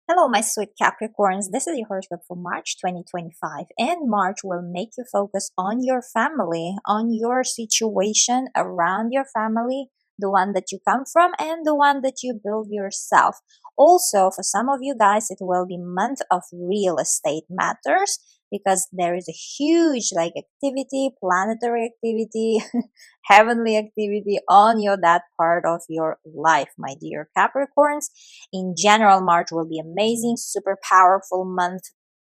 Hello, my sweet Capricorns. This is your horoscope for March 2025, and March will make you focus on your family, on your situation around your family, the one that you come from, and the one that you build yourself. Also, for some of you guys, it will be month of real estate matters because there is a huge activity, planetary activity, heavenly activity on your that part of your life, my dear Capricorns. In general, March will be amazing, super powerful month,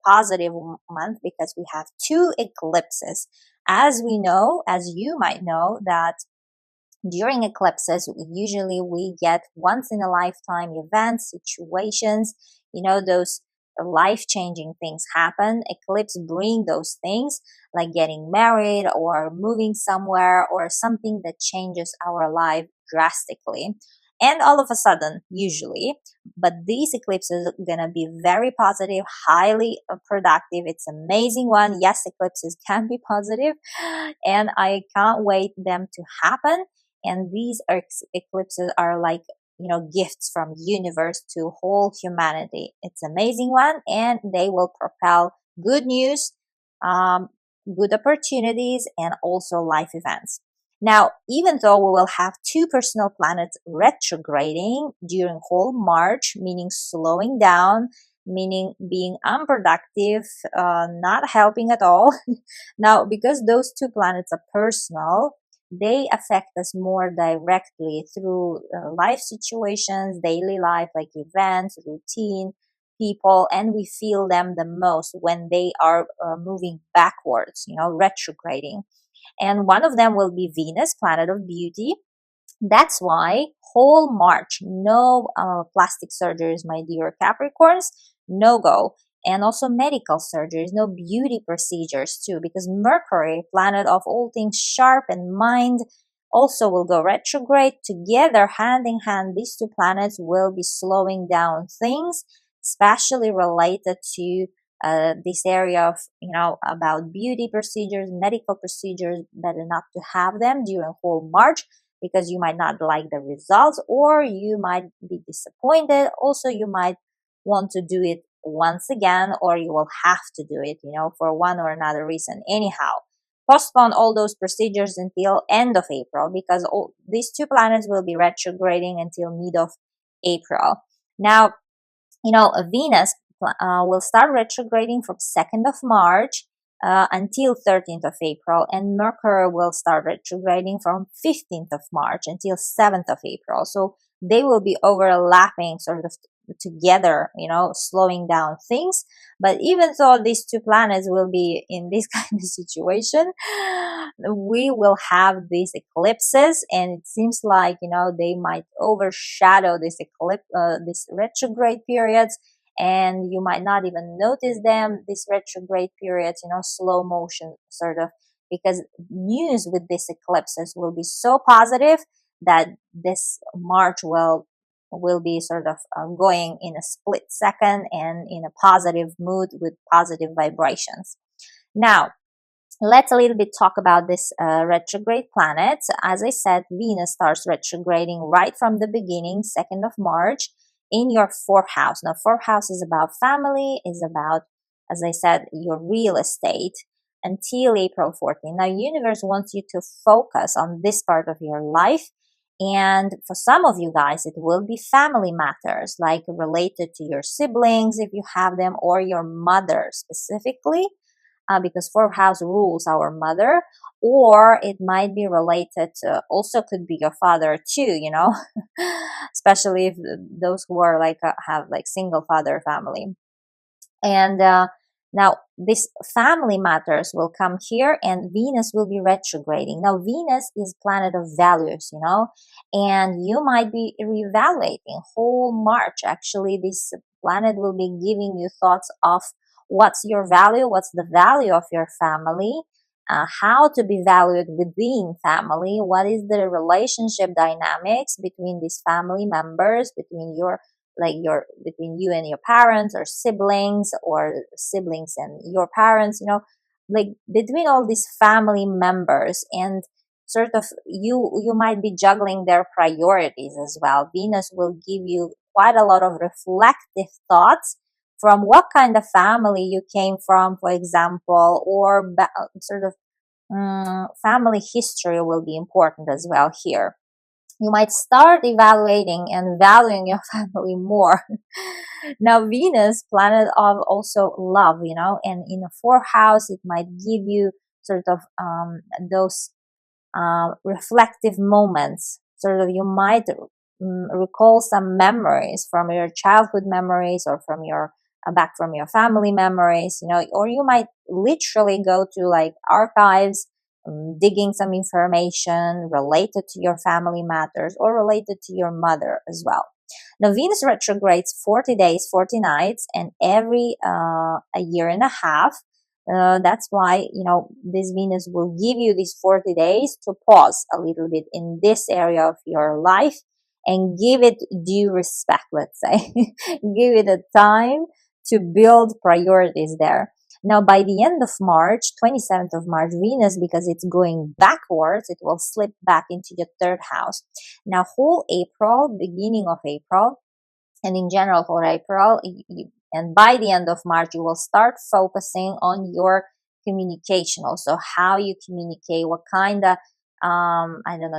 positive month because we have two eclipses. As we know, as you might know, that during eclipses, usually we get once in a lifetime events, situations, those life changing things happen. Eclipse bring those things like getting married or moving somewhere or something that changes our life drastically. And all of a sudden, usually, but these eclipses are gonna be very positive, highly productive. It's amazing one. Yes, eclipses can be positive, and I can't wait them to happen. And these eclipses are like gifts from universe to whole humanity. It's amazing one, and they will propel good news, um, good opportunities, and also life events. Now, even though we will have two personal planets retrograding during whole March, meaning slowing down, meaning being unproductive, not helping at all. Now, because those two planets are personal, they affect us more directly through life situations, daily life, like events, routine, people, and we feel them the most when they are moving backwards, retrograding. And one of them will be Venus, planet of beauty. That's why whole March, no plastic surgeries, my dear Capricorns, no go. And also medical surgeries, no beauty procedures too, because Mercury, planet of all things sharp and mind, also will go retrograde. Together, hand in hand, these two planets will be slowing down things, especially related to this area of, about beauty procedures, medical procedures. Better not to have them during whole March because you might not like the results or you might be disappointed. Also, you might want to do it once again or you will have to do it, for one or another reason. Anyhow, postpone all those procedures until end of April because these two planets will be retrograding until mid of April. Now, Venus will start retrograding from 2nd of March until 13th of April, and Mercury will start retrograding from 15th of March until 7th of April. So they will be overlapping sort of together, slowing down things. But even though these two planets will be in this kind of situation, we will have these eclipses, and it seems like they might overshadow this eclipse, this retrograde periods, and you might not even notice them. These retrograde periods, slow motion sort of, because news with these eclipses will be so positive that this March will be sort of going in a split second and in a positive mood with positive vibrations. Now, let's a little bit talk about this retrograde planets. As I said, Venus starts retrograding right from the beginning, 2nd of March, in your fourth house. Now, fourth house is about family, is about, as I said, your real estate until April 14th. Now, universe wants you to focus on this part of your life. And for some of you guys, it will be family matters, like related to your siblings, if you have them, or your mother specifically, because fourth house rules our mother, or it might be related to, also could be your father too, especially if those who are have single father family. And now this family matters will come here, and Venus will be retrograding. Now Venus is planet of values, and you might be reevaluating whole March. Actually, this planet will be giving you thoughts of what's your value, what's the value of your family, how to be valued within family, what is the relationship dynamics between these family members, between between you and your parents, or siblings and your parents, like between all these family members. And sort of you might be juggling their priorities as well. Venus will give you quite a lot of reflective thoughts from what kind of family you came from, for example, or sort of family history will be important as well here. You might start evaluating and valuing your family more. Now, Venus, planet of also love, and in a fourth house, it might give you sort of those reflective moments. Sort of, you might recall some memories from your childhood memories, or from your back from your family memories, or you might literally go to like archives, digging some information related to your family matters or related to your mother as well. Now, Venus retrogrades 40 days, 40 nights, and every a year and a half. That's why, this Venus will give you these 40 days to pause a little bit in this area of your life and give it due respect, let's say. Give it a time to build priorities there. Now, by the end of March, 27th of March, Venus, because it's going backwards, it will slip back into your third house. Now, whole April, beginning of April, and in general for April, and by the end of March, you will start focusing on your communication, also how you communicate, what kind of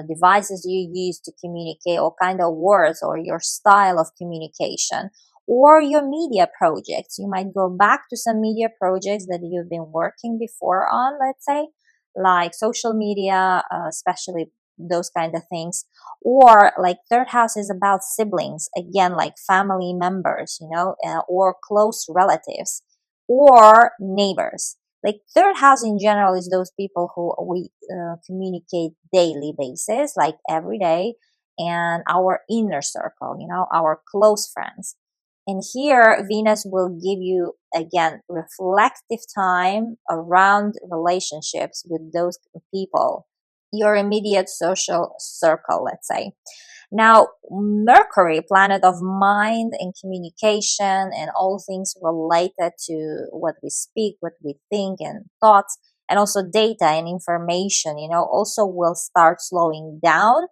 devices you use to communicate, what kind of words, or your style of communication, or your media projects. You might go back to some media projects that you've been working before on, let's say, like social media, especially those kind of things. Or like third house is about siblings, again, like family members, or close relatives or neighbors. Like third house in general is those people who we communicate daily basis, like every day, and our inner circle, our close friends. And here Venus will give you, again, reflective time around relationships with those people, your immediate social circle, let's say. Now, Mercury, planet of mind and communication and all things related to what we speak, what we think, and thoughts, and also data and information, also will start slowing down,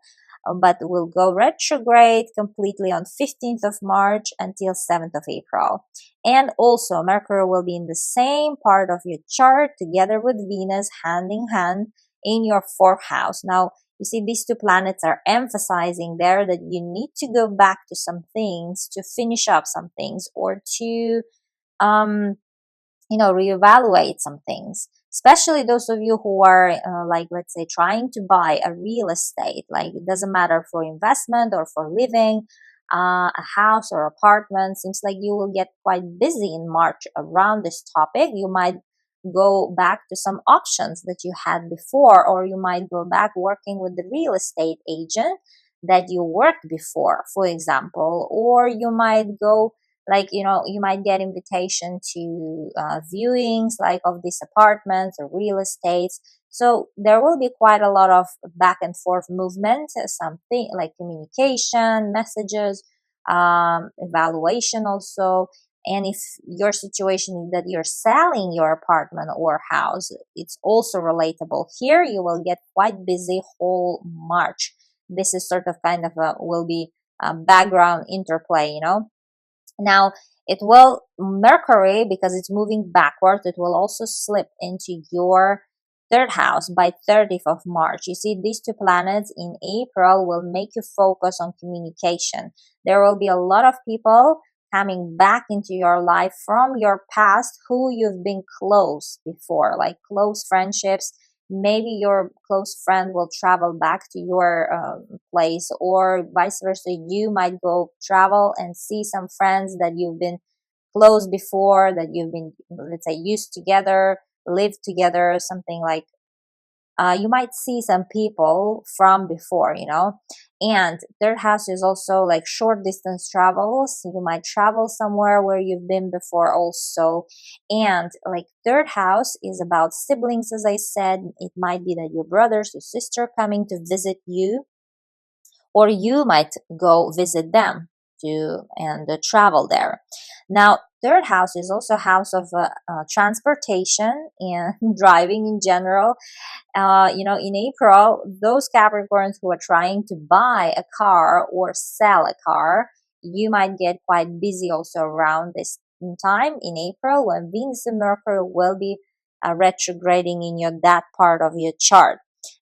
but will go retrograde completely on 15th of March until 7th of April. And also, Mercury will be in the same part of your chart together with Venus, hand in hand, in your fourth house. Now, you see, these two planets are emphasizing there that you need to go back to some things, to finish up some things, or to, reevaluate some things. Especially those of you who are, like, let's say, trying to buy a real estate. Like, it doesn't matter for investment or for living, a house or apartment. Seems like you will get quite busy in March around this topic. You might go back to some options that you had before, or you might go back working with the real estate agent that you worked before, for example, or you might go, like, you might get invitation to viewings, like, of these apartments or real estates. So there will be quite a lot of back and forth movement, something like communication, messages, evaluation also. And if your situation is that you're selling your apartment or house, it's also relatable. Here you will get quite busy whole March. This is sort of kind of will be a background interplay, Now, it will, Mercury, because it's moving backwards, it will also slip into your third house by 30th of March. You see, these two planets in April will make you focus on communication. There will be a lot of people coming back into your life from your past who you've been close before, like close friendships. Maybe your close friend will travel back to your place, or vice versa. You might go travel and see some friends that you've been close before, that you've been, let's say, used together, lived together, something like you might see some people from before, And third house is also like short distance travels. You might travel somewhere where you've been before also. And like third house is about siblings, as I said. It might be that your brothers or sister coming to visit you, or you might go visit them and travel there. Now, third house is also house of transportation and driving in general. In April, those Capricorns who are trying to buy a car or sell a car, you might get quite busy also around this time in April, when Venus and Mercury will be retrograding in that part of your chart.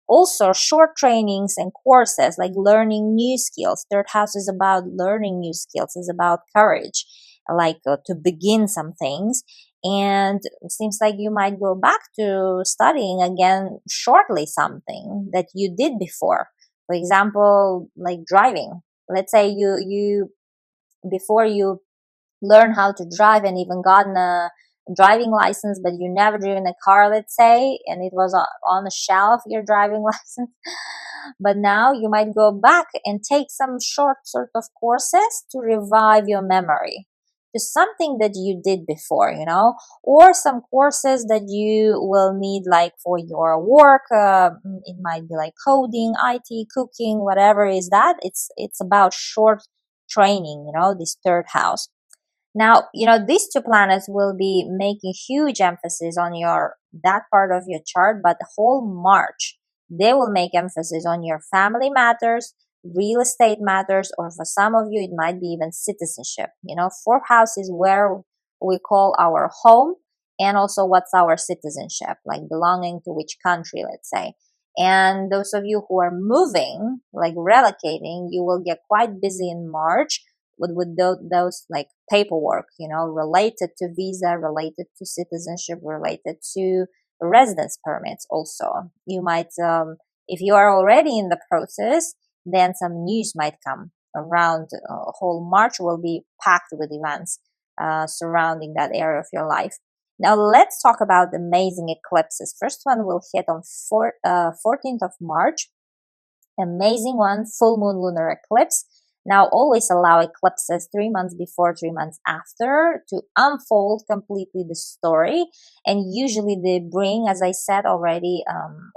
Also, short trainings and courses, like learning new skills. Third house is about learning new skills, is about courage, like to begin some things. And it seems like you might go back to studying again shortly something that you did before. For example, like driving. Let's say you before you learn how to drive and even gotten a driving license, but you never driven a car, let's say, and it was on the shelf, your driving license. But now you might go back and take some short sort of courses to revive your memory to something that you did before, or some courses that you will need like for your work. It might be like coding, IT, cooking, whatever is that. It's about short training, this third house. Now, these two planets will be making huge emphasis on that part of your chart, but the whole March, they will make emphasis on your family matters, real estate matters, or for some of you, it might be even citizenship. Fourth house is where we call our home, and also what's our citizenship, like belonging to which country, let's say. And those of you who are moving, like relocating, you will get quite busy in March with those like paperwork, related to visa, related to citizenship, related to residence permits. Also, you might, if you are already in the process, then some news might come around. Whole March will be packed with events surrounding that area of your life. Now let's talk about the amazing eclipses. First one will hit on 14th of March. Amazing one, full moon lunar eclipse. Now, always allow eclipses 3 months before, 3 months after to unfold completely the story. And usually they bring, as I said already,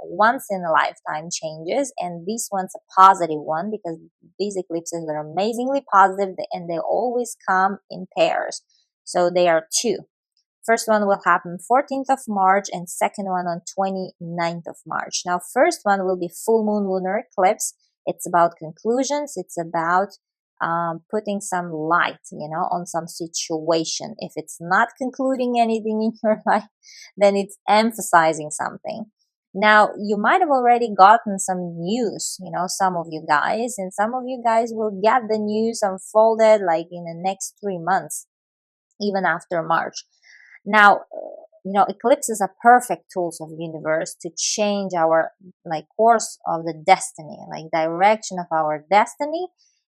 once in a lifetime changes. And this one's a positive one because these eclipses are amazingly positive and they always come in pairs. So they are two. First one will happen 14th of March and second one on 29th of March. Now, first one will be full moon lunar eclipse. It's about conclusions. It's about putting some light, on some situation. If it's not concluding anything in your life, then it's emphasizing something. Now, you might have already gotten some news, some of you guys, and some of you guys will get the news unfolded like in the next 3 months, even after March. Now, eclipses are perfect tools of the universe to change our course of the destiny, like direction of our destiny.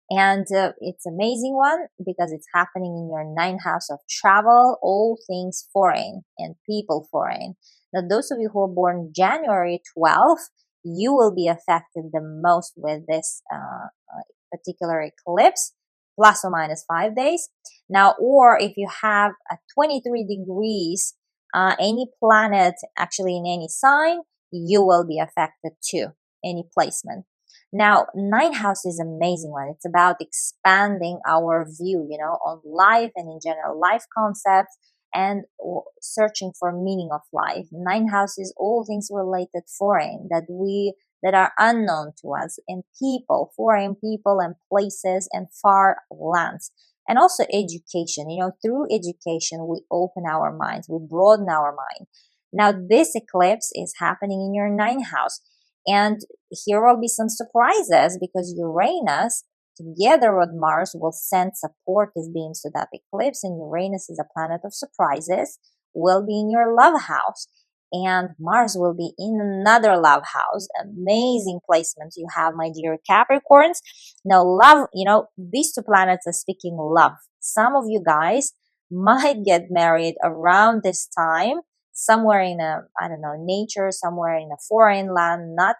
And it's amazing one because it's happening in your 9th house of travel, all things foreign and people foreign. Now, those of you who are born January 12th, you will be affected the most with this particular eclipse, plus or minus 5 days. Now, or if you have a 23 degrees, any planet actually in any sign, you will be affected too, any placement. Now, 9th house is an amazing one. It's about expanding our view, on life and in general life concepts and searching for meaning of life. 9th house is all things related foreign that are unknown to us, and people, foreign people and places and far lands. And also education, through education, we open our minds, we broaden our mind. Now, this eclipse is happening in your 9th house. And here will be some surprises because Uranus, together with Mars, will send supportive beams to that eclipse. And Uranus is a planet of surprises, will be in your love house. And Mars will be in another love house. Amazing placements you have, my dear Capricorns. Now, love, these two planets are speaking love. Some of you guys might get married around this time, somewhere in nature, somewhere in a foreign land, not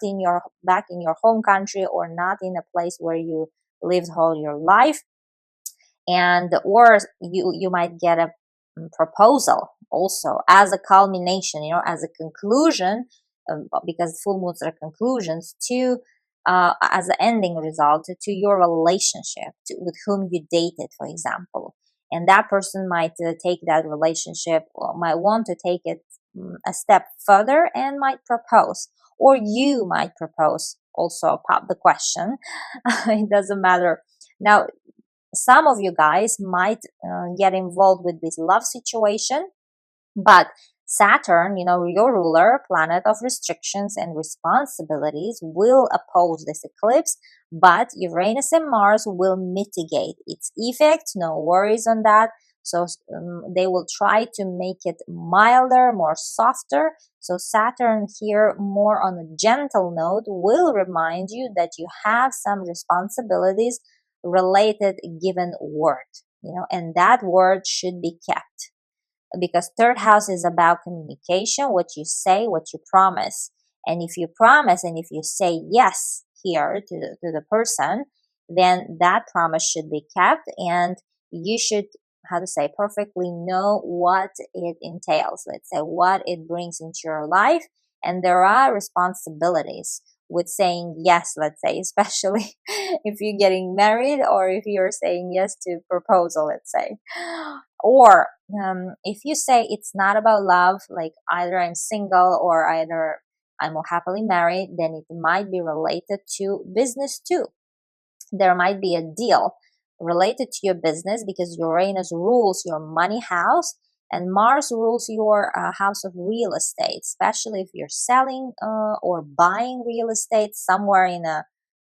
back in your home country, or not in a place where you lived all your life. And, or you might get a proposal also as a culmination, as a conclusion, because full moons are conclusions to, as an ending result to your relationship with whom you dated, for example. And that person might take that relationship, or might want to take it a step further and might propose, or you might propose also. Pop the question. It doesn't matter. Now, some of you guys might get involved with this love situation, but Saturn, your ruler, planet of restrictions and responsibilities, will oppose this eclipse, but Uranus and Mars will mitigate its effect. No worries on that. So they will try to make it milder, more softer. So Saturn here, more on a gentle note, will remind you that you have some responsibilities related given word, and that word should be kept, because third house is about communication, what you say, what you promise. And if you promise and if you say yes here to the person, then that promise should be kept, and you should, how to say, perfectly know what it entails, let's say what it brings into your life. And there are responsibilities with saying yes, let's say, especially if you're getting married or if you're saying yes to proposal, let's say. Or if you say it's not about love, like either I'm single or either I'm happily married, then it might be related to business too. There might be a deal related to your business, because Uranus rules your money house and Mars rules your house of real estate, especially if you're selling or buying real estate somewhere in a,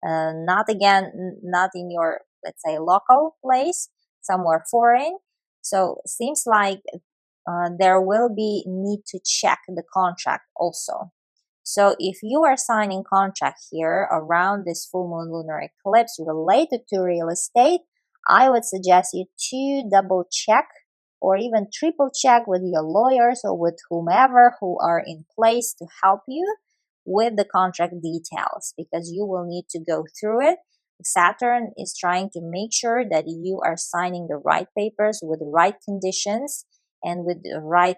not in your, let's say, local place, somewhere foreign. So seems like there will be need to check the contract also. So if you are signing contract here around this full moon lunar eclipse related to real estate, I would suggest you to double check or even triple check with your lawyers or with whomever who are in place to help you with the contract details, because you will need to go through it. Saturn is trying to make sure that you are signing the right papers with the right conditions and with the right,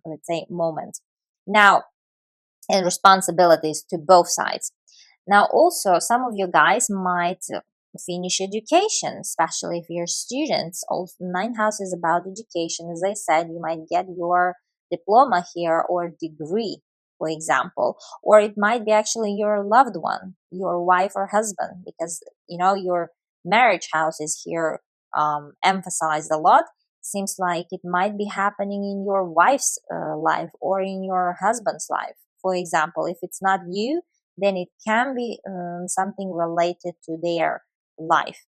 let's say, moment. Now, and responsibilities to both sides. Now, also, some of you guys might finish education, especially if you're students. Also, ninth house is about education. As I said, you might get your diploma here or degree, for example, or it might be actually your loved one, your wife or husband, because your marriage house is here emphasized a lot. Seems like it might be happening in your wife's life or in your husband's life. For example, if it's not you, then it can be something related to their life.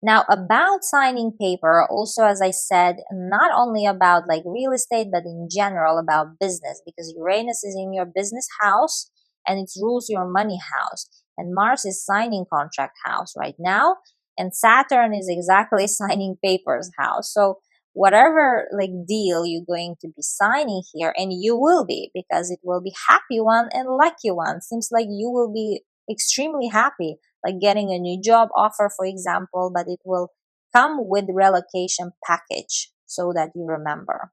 Now, about signing paper, also, as I said, not only about like real estate, but in general about business, because Uranus is in your business house and it rules your money house. And Mars is signing contract house right now. And Saturn is exactly signing papers house. So whatever like deal you're going to be signing here, and you will be, because it will be happy one and lucky one. Seems like you will be extremely happy, like getting a new job offer, for example, but it will come with relocation package, so that you remember.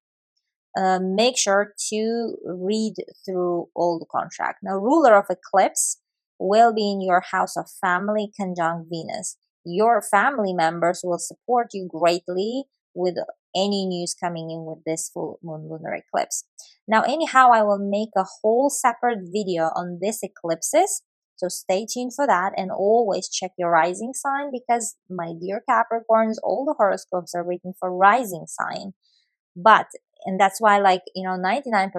Make sure to read through all the contract. Now, ruler of eclipse will be in your house of family conjunct Venus. Your family members will support you greatly with any news coming in with this full moon lunar eclipse. Now, anyhow, I will make a whole separate video on this eclipses, so stay tuned for that, and always check your rising sign, because my dear Capricorns, all the horoscopes are written for rising sign. But, and that's why, like, 99%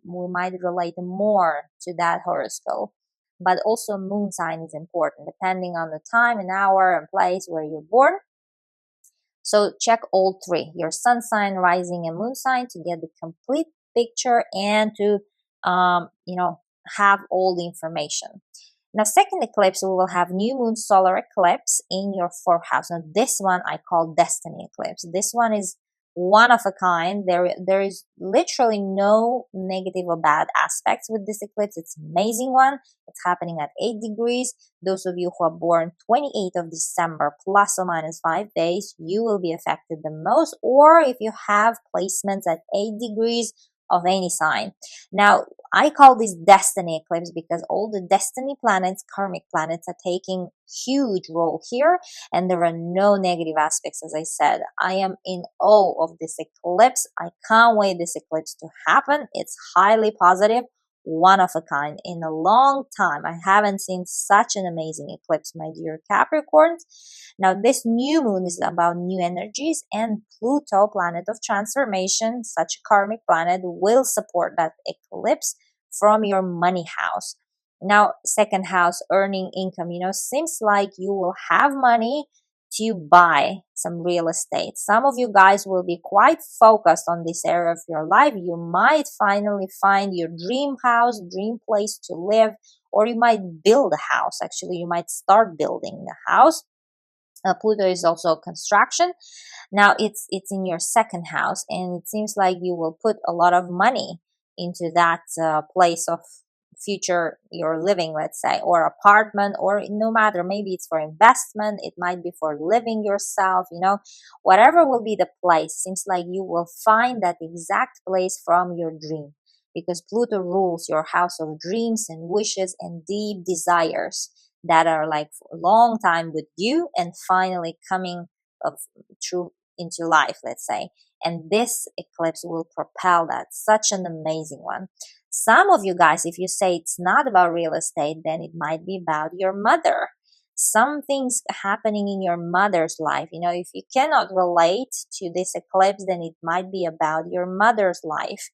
we might relate more to that horoscope. But also moon sign is important, depending on the time and hour and place where you're born. So check all three, your sun sign, rising, and moon sign, to get the complete picture and to, have all the information. Now, second eclipse, we will have new moon solar eclipse in your fourth house. Now, this one I call destiny eclipse. This one is one of a kind. There is literally no negative or bad aspects with this eclipse. It's an amazing one. It's happening at 8 degrees. Those of you who are born 28th of December, plus or minus 5 days, you will be affected the most. Or if you have placements at 8 degrees of any sign. Now, I call this destiny eclipse because all the destiny planets, karmic planets, are taking huge role here, and there are no negative aspects. As I said, I am in awe of this eclipse. I can't wait this eclipse to happen. It's highly positive. one of a kind in a long time. I haven't seen such an amazing eclipse, my dear Capricorns. Now, this new moon is about new energies, and Pluto, planet of transformation, such a karmic planet, will support that eclipse from your money house. Now, second house, earning income, seems like you will have money to buy some real estate. Some of you guys will be quite focused on this area of your life. You might finally find your dream house, dream place to live, or you might build a house. Actually, you might start building the house. Pluto is also construction. Now it's in your second house, and it seems like you will put a lot of money into that place of future you're living, let's say, or apartment, or no matter, maybe it's for investment, it might be for living yourself, whatever will be the place. Seems like you will find that exact place from your dream, because Pluto rules your house of dreams and wishes and deep desires that are like for a long time with you and finally coming of true into life, let's say. And this eclipse will propel that. Such an amazing one. Some of you guys, if you say it's not about real estate, then it might be about your mother. Some things happening in your mother's life. If you cannot relate to this eclipse, then it might be about your mother's life.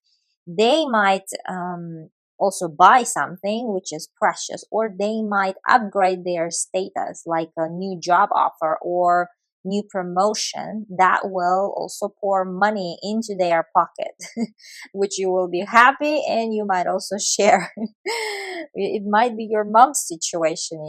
They might also buy something which is precious, or they might upgrade their status, like a new job offer or new promotion that will also pour money into their pocket, which you will be happy and you might also share. It might be your mom's situation.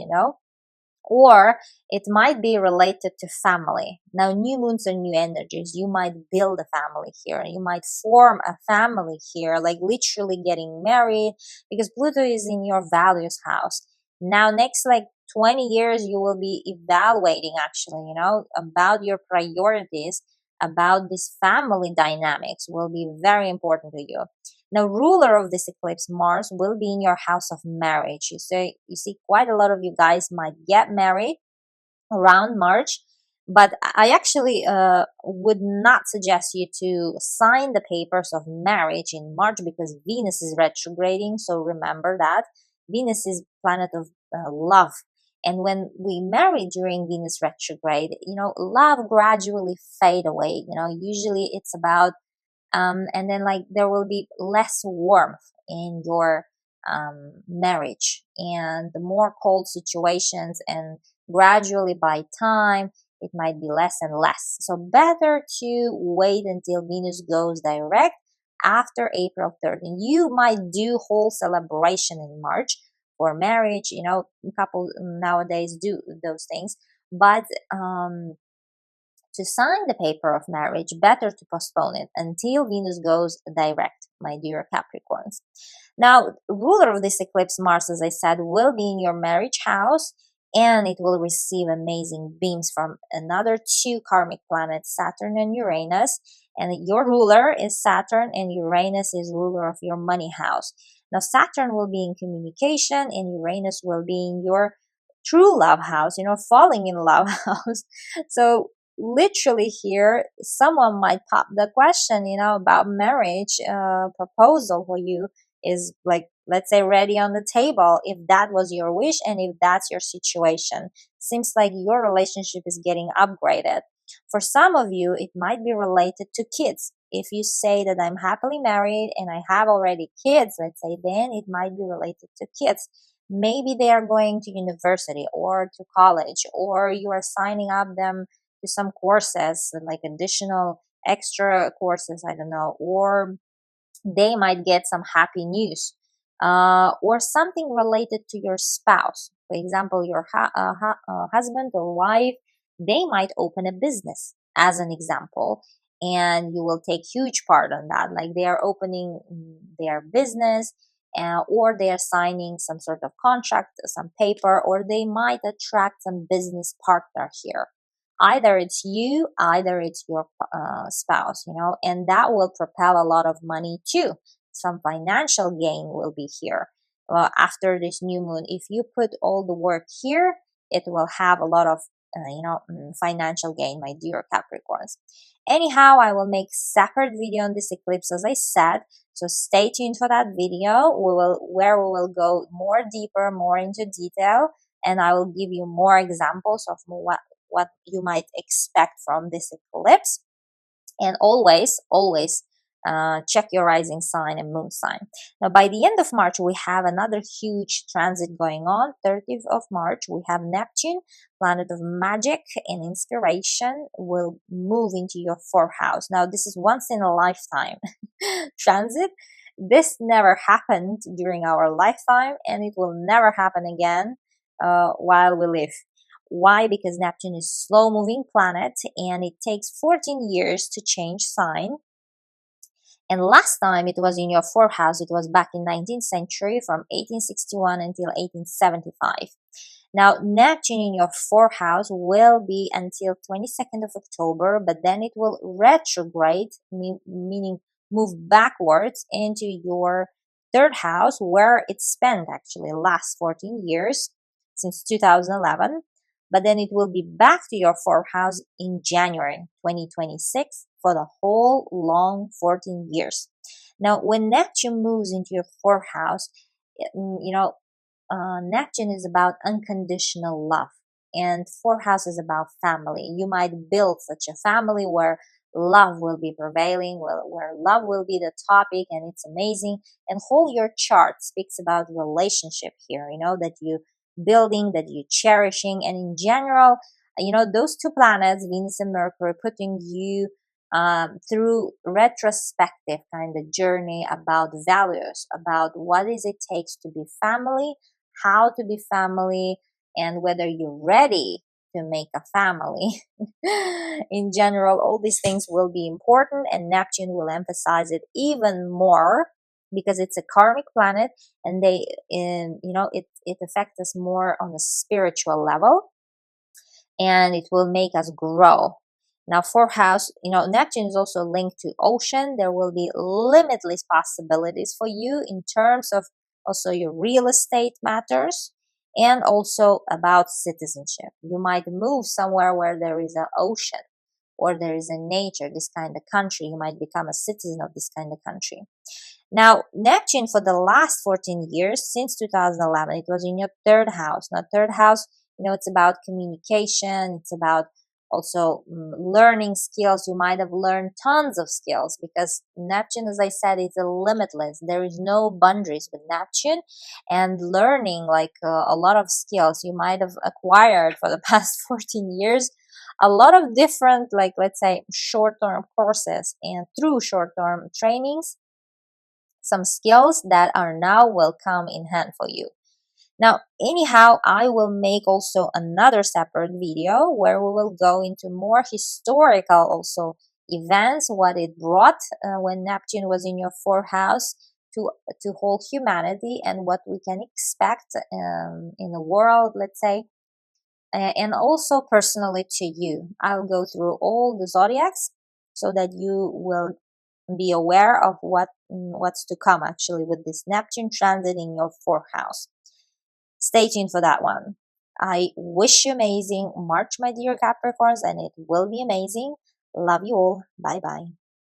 Or it might be related to family. Now, new moons are new energies. You might build a family here. You might form a family here, like literally getting married, because Pluto is in your values house. Now, next like 20 years, you will be evaluating actually, about your priorities, about this family dynamics will be very important to you. Now, ruler of this eclipse, Mars, will be in your house of marriage. You see, quite a lot of you guys might get married around March, but I actually would not suggest you to sign the papers of marriage in March, because Venus is retrograding. So remember that Venus is planet of love. And when we marry during Venus retrograde, love gradually fade away. Usually it's about and then like there will be less warmth in your marriage, and the more cold situations, and gradually by time it might be less and less. So better to wait until Venus goes direct after April 3rd. And you might do whole celebration in March for marriage. Couple nowadays do those things, but to sign the paper of marriage, better to postpone it until Venus goes direct, my dear Capricorns. Now, ruler of this eclipse, Mars, as I said, will be in your marriage house, and it will receive amazing beams from another two karmic planets, Saturn and Uranus. And your ruler is Saturn, and Uranus is ruler of your money house. Now, Saturn will be in communication, and Uranus will be in your true love house, falling in love house. So literally here, someone might pop the question, about marriage proposal for you is like, let's say, ready on the table, if that was your wish and if that's your situation. Seems like your relationship is getting upgraded. For some of you, it might be related to kids. If you say that I'm happily married and I have already kids, let's say, then it might be related to kids. Maybe they are going to university or to college, or you are signing up them to some courses, like additional extra courses, I don't know, or they might get some happy news, or something related to your spouse. For example, your husband or wife, they might open a business, as an example, and you will take huge part on that. Like they are opening their business, or they are signing some sort of contract, some paper, or they might attract some business partner here. Either it's you, either it's your spouse, and that will propel a lot of money too. Some financial gain will be here after this new moon. If you put all the work here, it will have a lot of financial gain, my dear Capricorns. Anyhow, I will make separate video on this eclipse, as I said. So stay tuned for that video. Where we will go more deeper, more into detail, and I will give you more examples of what you might expect from this eclipse. And always check your rising sign and moon sign. Now, by the end of March, we have another huge transit going on. 30th of March, we have Neptune, planet of magic and inspiration, will move into your fourth house. Now, this is once in a lifetime transit. This never happened during our lifetime, and it will never happen again while we live. Why? Because Neptune is a slow moving planet and it takes 14 years to change sign. And last time it was in your fourth house, it was back in 19th century from 1861 until 1875. Now, Neptune in your fourth house will be until 22nd of October, but then it will retrograde, meaning move backwards into your third house, where it spent actually last 14 years, since 2011. But then it will be back to your fourth house in January 2026 for the whole long 14 years. Now, when Neptune moves into your fourth house, Neptune is about unconditional love, and fourth house is about family. You might build such a family where love will be prevailing, where love will be the topic, and it's amazing. And whole your chart speaks about relationship here, that you building, that you cherishing, and in general, those two planets, Venus and Mercury, putting you through retrospective kind of journey about values, about what is it takes to be family, how to be family, and whether you're ready to make a family. In general, all these things will be important, and Neptune will emphasize it even more because it's a karmic planet, and it affects us more on a spiritual level, and it will make us grow. Now, fourth house, Neptune is also linked to ocean. There will be limitless possibilities for you in terms of also your real estate matters, and also about citizenship. You might move somewhere where there is an ocean or there is a nature, this kind of country. You might become a citizen of this kind of country. Now, Neptune for the last 14 years, since 2011, it was in your third house. Now, third house, it's about communication. It's about also learning skills. You might have learned tons of skills because Neptune, as I said, is limitless. There is no boundaries with Neptune, and learning a lot of skills you might have acquired for the past 14 years. A lot of different, let's say, short-term courses, and through short-term trainings, some skills that are now will come in hand for you. Now, anyhow, I will make also another separate video where we will go into more historical also events, what it brought when Neptune was in your fourth house to whole humanity, and what we can expect in the world, let's say, and also personally to you. I'll go through all the zodiacs so that you will be aware of what's to come actually with this Neptune transit in your fourth house. Stay tuned for that one. I wish you amazing March, my dear Capricorns, and it will be amazing. Love you all. Bye bye.